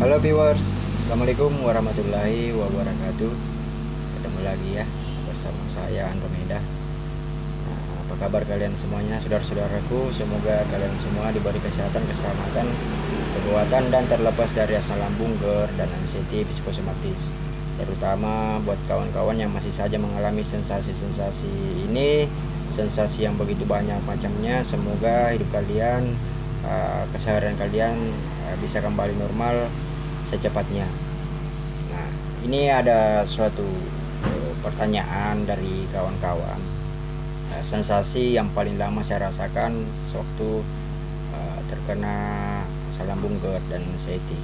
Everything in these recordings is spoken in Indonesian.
Halo viewers, Assalamualaikum warahmatullahi wabarakatuh. Ketemu lagi ya bersama saya Andromeda. Apa kabar kalian semuanya, saudara-saudaraku? Semoga kalian semua diberi kesehatan, keselamatan, kekuatan, dan terlepas dari asam lambung, GERD, dan anxiety psikosomatis. Terutama buat kawan-kawan yang masih saja mengalami sensasi-sensasi ini, sensasi yang begitu banyak macamnya. Semoga hidup kalian, keseharian kalian bisa kembali normal secepatnya. Nah, ini ada suatu pertanyaan dari kawan-kawan. Sensasi yang paling lama saya rasakan sewaktu terkena asam lambung, GERD, dan anxiety,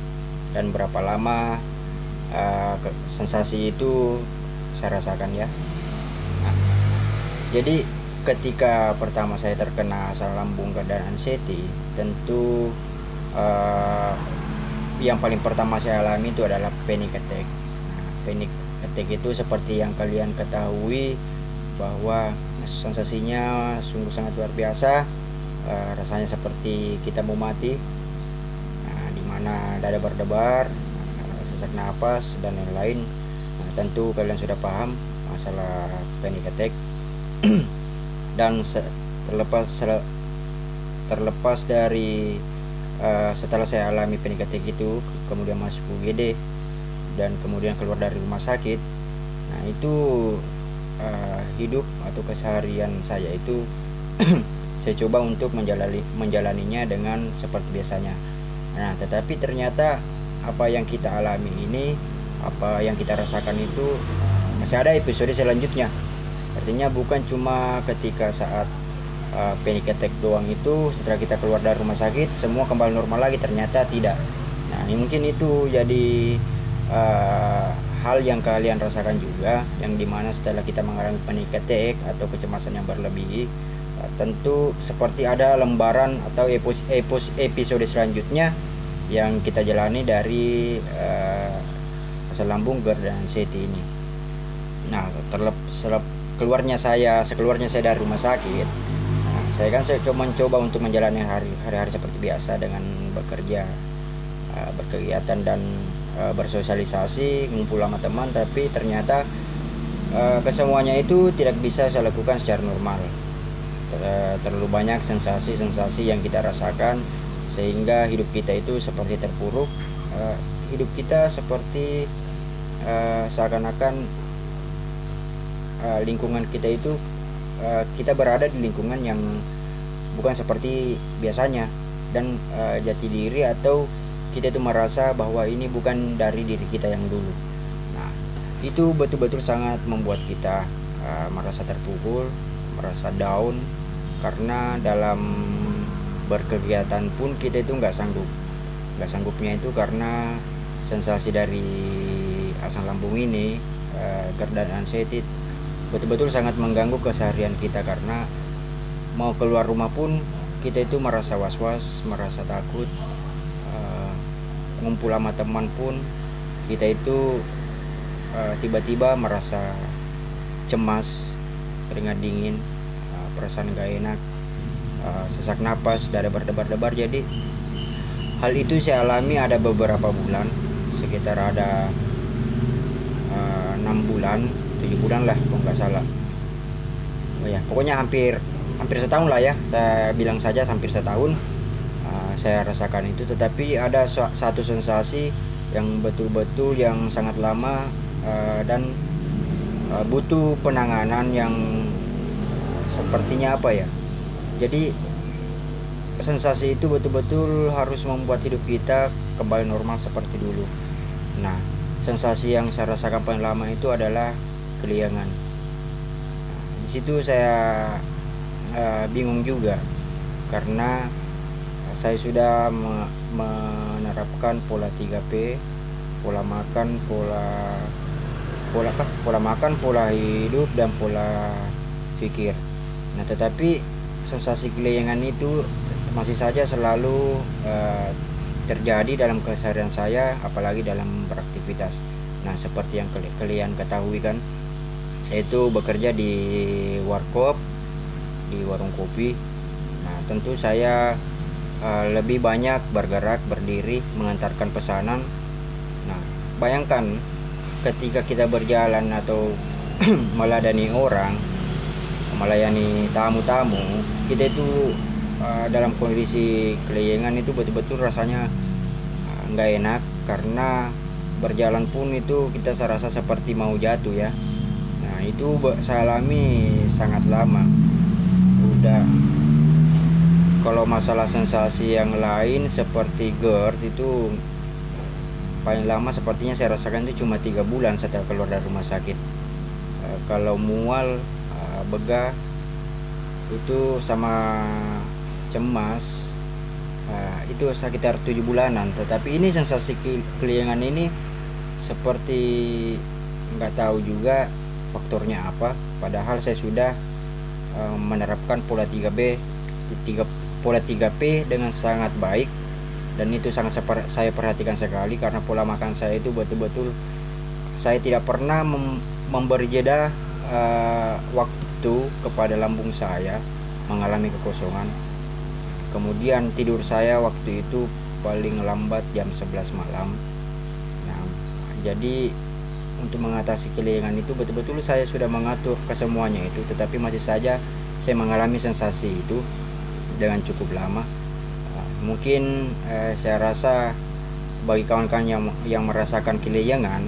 dan berapa lama sensasi itu saya rasakan ya. Nah, jadi ketika pertama saya terkena asam lambung, GERD, dan anxiety, tentu yang paling pertama saya alami itu adalah panic attack. Panic attack itu seperti yang kalian ketahui bahwa sensasinya sungguh sangat luar biasa. Rasanya seperti kita mau mati, dimana dada berdebar, sesak napas, dan lain-lain. Tentu kalian sudah paham masalah panic attack. Dan terlepas dari setelah saya alami panic attack itu, kemudian masuk UGD dan kemudian keluar dari rumah sakit, nah itu hidup atau keseharian saya itu saya coba untuk menjalaninya dengan seperti biasanya. Nah, tetapi ternyata apa yang kita alami ini, apa yang kita rasakan itu masih ada episode selanjutnya. Artinya bukan cuma ketika saat panic attack doang itu, setelah kita keluar dari rumah sakit semua kembali normal lagi, ternyata tidak. Nah, ini mungkin itu jadi hal yang kalian rasakan juga, yang dimana setelah kita mengalami panic attack atau kecemasan yang berlebih, tentu seperti ada lembaran atau episode selanjutnya yang kita jalani dari asam lambung, GERD, dan anxiety ini. Nah, sekeluarnya saya dari rumah sakit, saya mencoba untuk menjalani hari-hari seperti biasa dengan bekerja, berkegiatan, dan bersosialisasi, ngumpul sama teman. Tapi ternyata kesemuanya itu tidak bisa saya lakukan secara normal. Terlalu banyak sensasi-sensasi yang kita rasakan sehingga hidup kita itu seperti terpuruk. Hidup kita seperti seakan-akan lingkungan kita itu, kita berada di lingkungan yang bukan seperti biasanya, dan jati diri atau kita itu merasa bahwa ini bukan dari diri kita yang dulu. Nah, itu betul-betul sangat membuat kita merasa terpukul, merasa down, karena dalam berkegiatan pun kita itu nggak sanggupnya itu karena sensasi dari asam lambung ini, GERD, dan anxiety betul-betul sangat mengganggu keseharian kita. Karena mau keluar rumah pun kita itu merasa was-was, merasa takut. Ngumpul sama teman pun kita itu tiba-tiba merasa cemas, keringat dingin, perasaan gak enak, sesak napas, dada berdebar-debar. Jadi hal itu saya alami ada beberapa bulan, sekitar ada 6 bulan, 7 bulan lah kalau nggak salah. Oh ya, pokoknya hampir setahun lah ya, saya bilang saja hampir setahun saya rasakan itu. Tetapi ada satu sensasi yang betul-betul yang sangat lama, dan butuh penanganan yang sepertinya apa ya, jadi sensasi itu betul-betul harus membuat hidup kita kembali normal seperti dulu. Nah, sensasi yang saya rasakan paling lama itu adalah keliangan. Di situ saya bingung juga, karena saya sudah menerapkan pola 3P, pola makan, pola hidup, dan pola pikir. Nah, tetapi sensasi keliangan itu masih saja selalu terjadi dalam keseharian saya, apalagi dalam beraktivitas. Nah, seperti yang kalian ketahui kan, saya itu bekerja di warkop, di warung kopi. Nah, tentu saya lebih banyak bergerak, berdiri, mengantarkan pesanan Nah, bayangkan ketika kita berjalan atau meladani orang, melayani tamu-tamu, kita itu dalam kondisi kelayangan itu betul-betul rasanya nggak enak, karena berjalan pun itu kita serasa seperti mau jatuh ya. Nah, itu saya alami sangat lama. Udah, kalau masalah sensasi yang lain seperti GERD itu paling lama sepertinya saya rasakan itu cuma 3 bulan setelah keluar dari rumah sakit. Kalau mual, begah itu sama cemas, itu sekitar 7 bulanan. Tetapi ini sensasi kelayangan ini seperti nggak tahu juga faktornya apa, padahal saya sudah menerapkan pola 3B, pola 3P dengan sangat baik, dan itu sangat saya perhatikan sekali, karena pola makan saya itu betul-betul saya tidak pernah memberi jeda waktu kepada lambung saya mengalami kekosongan. Kemudian tidur saya waktu itu paling lambat jam 11 malam. Nah, jadi untuk mengatasi kelayangan itu betul-betul saya sudah mengatur kesemuanya itu, tetapi masih saja saya mengalami sensasi itu dengan cukup lama. Mungkin saya rasa bagi kawan-kawan yang merasakan kelayangan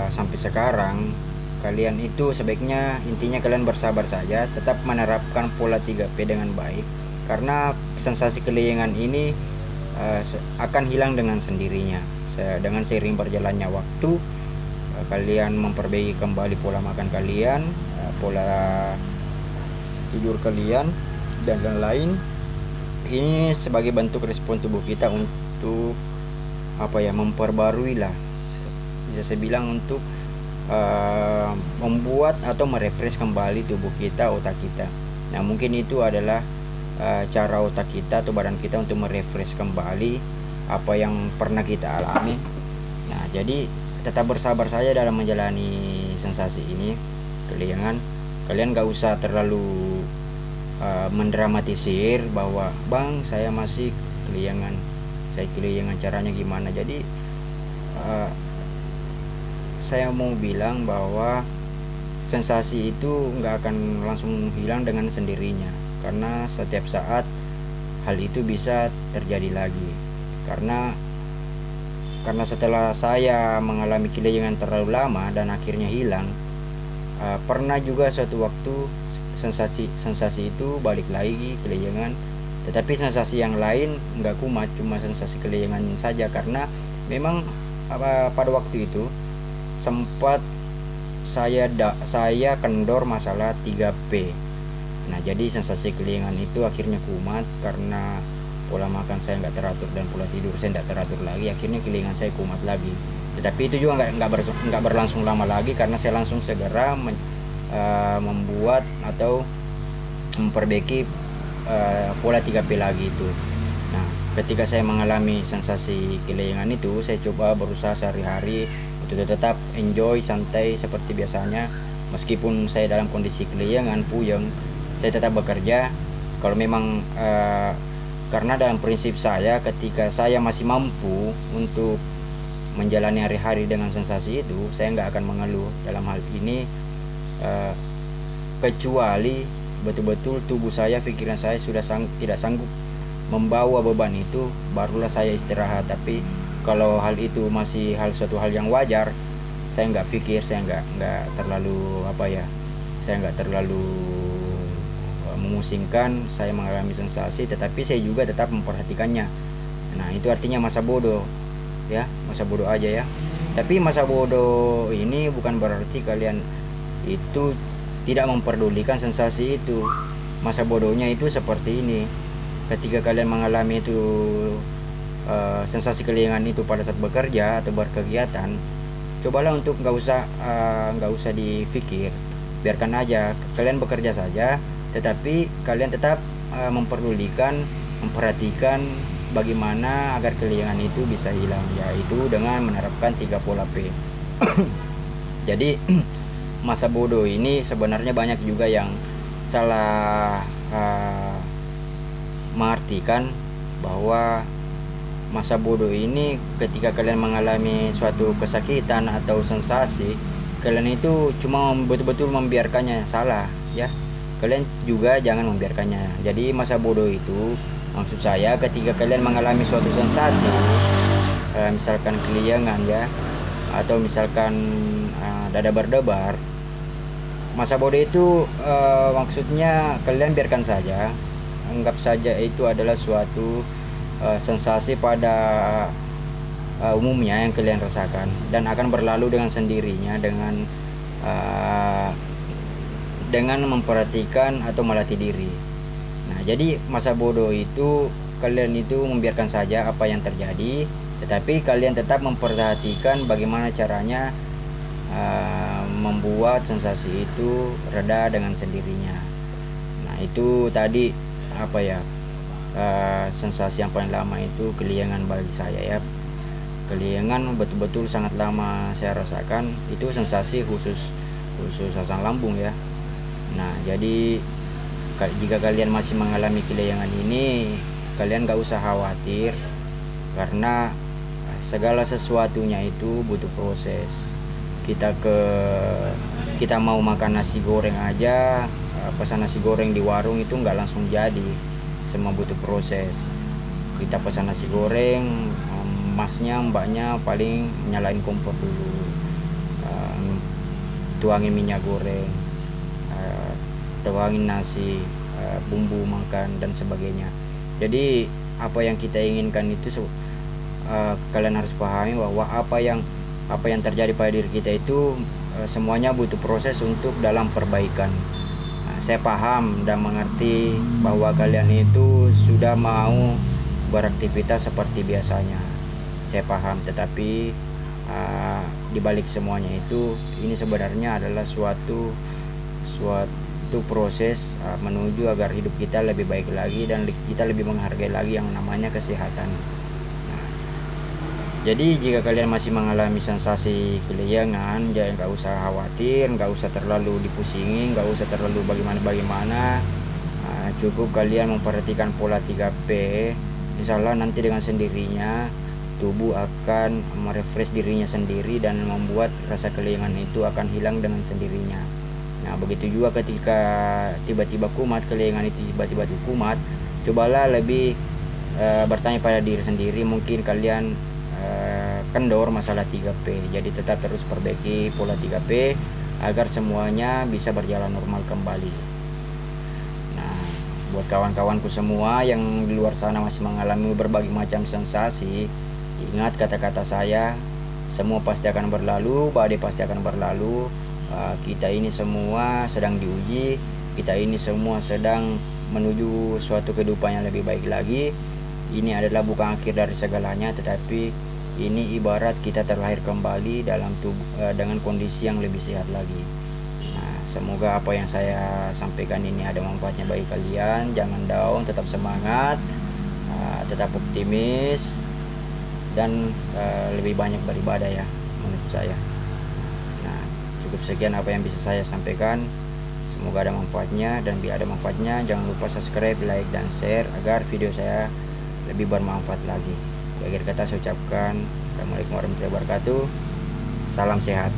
sampai sekarang, kalian itu sebaiknya intinya kalian bersabar saja, tetap menerapkan pola 3P dengan baik, karena sensasi kelayangan ini akan hilang dengan sendirinya dengan seiring berjalannya waktu. Kalian memperbaiki kembali pola makan kalian, pola tidur kalian, dan lain-lain. Ini sebagai bentuk respon tubuh kita untuk memperbarui lah, bisa saya bilang, untuk membuat atau merefresh kembali tubuh kita, otak kita. Nah, mungkin itu adalah cara otak kita atau badan kita untuk merefresh kembali apa yang pernah kita alami. Nah, jadi tetap bersabar saja dalam menjalani sensasi ini kelayangan. Kalian gak usah terlalu mendramatisir bahwa bang saya masih kelayangan, saya kelayangan caranya gimana. Jadi saya mau bilang bahwa sensasi itu nggak akan langsung hilang dengan sendirinya, karena setiap saat hal itu bisa terjadi lagi. Karena setelah saya mengalami kelayangan terlalu lama dan akhirnya hilang, pernah juga suatu waktu sensasi itu balik lagi kelayangan, tetapi sensasi yang lain nggak kumat, cuma sensasi kelayangan saja, karena memang pada waktu itu sempat saya kendor masalah 3P. Nah, jadi sensasi kelayangan itu akhirnya kumat karena pola makan saya nggak teratur dan pola tidur saya nggak teratur lagi, akhirnya kelayangan saya kumat lagi. Tetapi itu juga nggak berlangsung lama lagi, karena saya langsung segera membuat atau memperbaiki pola 3P lagi itu. Nah, ketika saya mengalami sensasi kelayangan itu, saya coba berusaha sehari-hari untuk tetap enjoy, santai seperti biasanya. Meskipun saya dalam kondisi kelayangan, puyeng, saya tetap bekerja. Kalau memang karena dalam prinsip saya, ketika saya masih mampu untuk menjalani hari-hari dengan sensasi itu, saya nggak akan mengeluh dalam hal ini, kecuali betul-betul tubuh saya, pikiran saya sudah tidak sanggup membawa beban itu, barulah saya istirahat. Tapi kalau hal itu masih suatu hal yang wajar, saya nggak pikir, saya nggak terlalu saya nggak terlalu memusingkan. Saya mengalami sensasi, tetapi saya juga tetap memperhatikannya. Nah, itu artinya masa bodoh ya, masa bodoh aja ya. Tapi masa bodoh ini bukan berarti kalian itu tidak memperdulikan sensasi itu. Masa bodohnya itu seperti ini: ketika kalian mengalami itu sensasi kelayangan itu pada saat bekerja atau berkegiatan, cobalah untuk nggak usah dipikir, biarkan aja kalian bekerja saja, tetapi kalian tetap memperdulikan, memperhatikan bagaimana agar kelayangan itu bisa hilang, yaitu dengan menerapkan 3 pola P. Jadi masa bodoh ini sebenarnya banyak juga yang salah mengartikan bahwa masa bodoh ini ketika kalian mengalami suatu kesakitan atau sensasi, kalian itu cuma betul-betul membiarkannya salah ya. Kalian juga jangan membiarkannya. Jadi masa bodoh itu maksud saya ketika kalian mengalami suatu sensasi, misalkan keliengan ya, atau misalkan dada berdebar, masa bodoh itu maksudnya kalian biarkan saja, anggap saja itu adalah suatu sensasi pada umumnya yang kalian rasakan, dan akan berlalu dengan sendirinya dengan memperhatikan atau melatih diri. Nah, jadi masa bodoh itu kalian itu membiarkan saja apa yang terjadi, tetapi kalian tetap memperhatikan bagaimana caranya membuat sensasi itu reda dengan sendirinya. Nah, itu tadi apa ya, sensasi yang paling lama itu keliengan bagi saya ya. Keliengan betul-betul sangat lama saya rasakan. Itu sensasi khusus asam lambung ya. Nah, jadi jika kalian masih mengalami keliengan ini, kalian gak usah khawatir, karena segala sesuatunya itu butuh proses. Kita mau makan nasi goreng aja, pesan nasi goreng di warung itu nggak langsung jadi, semua butuh proses. Kita pesan nasi goreng, masnya mbaknya paling nyalain kompor dulu, tuangin minyak goreng, tuangin nasi, bumbu makan dan sebagainya. Jadi apa yang kita inginkan itu kalian harus pahami bahwa apa yang terjadi pada diri kita itu semuanya butuh proses untuk dalam perbaikan. Saya paham dan mengerti bahwa kalian itu sudah mau beraktivitas seperti biasanya. Saya paham, tetapi di balik semuanya itu, ini sebenarnya adalah suatu proses menuju agar hidup kita lebih baik lagi dan kita lebih menghargai lagi yang namanya kesehatan. Jadi jika kalian masih mengalami sensasi keliengan, jangan, nggak usah khawatir, nggak usah terlalu dipusingi, nggak usah terlalu bagaimana. Cukup kalian memperhatikan pola 3P. Insya Allah nanti dengan sendirinya tubuh akan merefresh dirinya sendiri dan membuat rasa keliengan itu akan hilang dengan sendirinya. Nah, begitu juga ketika tiba-tiba kumat, keliengan itu tiba-tiba kumat, cobalah lebih bertanya pada diri sendiri, mungkin kalian kendor masalah 3P. Jadi tetap terus perbaiki pola 3P agar semuanya bisa berjalan normal kembali. Nah, buat kawan-kawanku semua yang di luar sana masih mengalami berbagai macam sensasi, ingat kata-kata saya, semua pasti akan berlalu, badai pasti akan berlalu. Kita ini semua sedang diuji, kita ini semua sedang menuju suatu kehidupan yang lebih baik lagi. Ini adalah bukan akhir dari segalanya, tetapi ini ibarat kita terlahir kembali dalam tubuh dengan kondisi yang lebih sehat lagi. Nah, semoga apa yang saya sampaikan ini ada manfaatnya bagi kalian. Jangan down, tetap semangat, tetap optimis, dan lebih banyak beribadah ya menurut saya. Nah, cukup sekian apa yang bisa saya sampaikan. Semoga ada manfaatnya, dan bila ada manfaatnya jangan lupa subscribe, like, dan share agar video saya lebih bermanfaat lagi. Di akhir kata saya ucapkan Assalamualaikum warahmatullahi wabarakatuh. Salam sehat.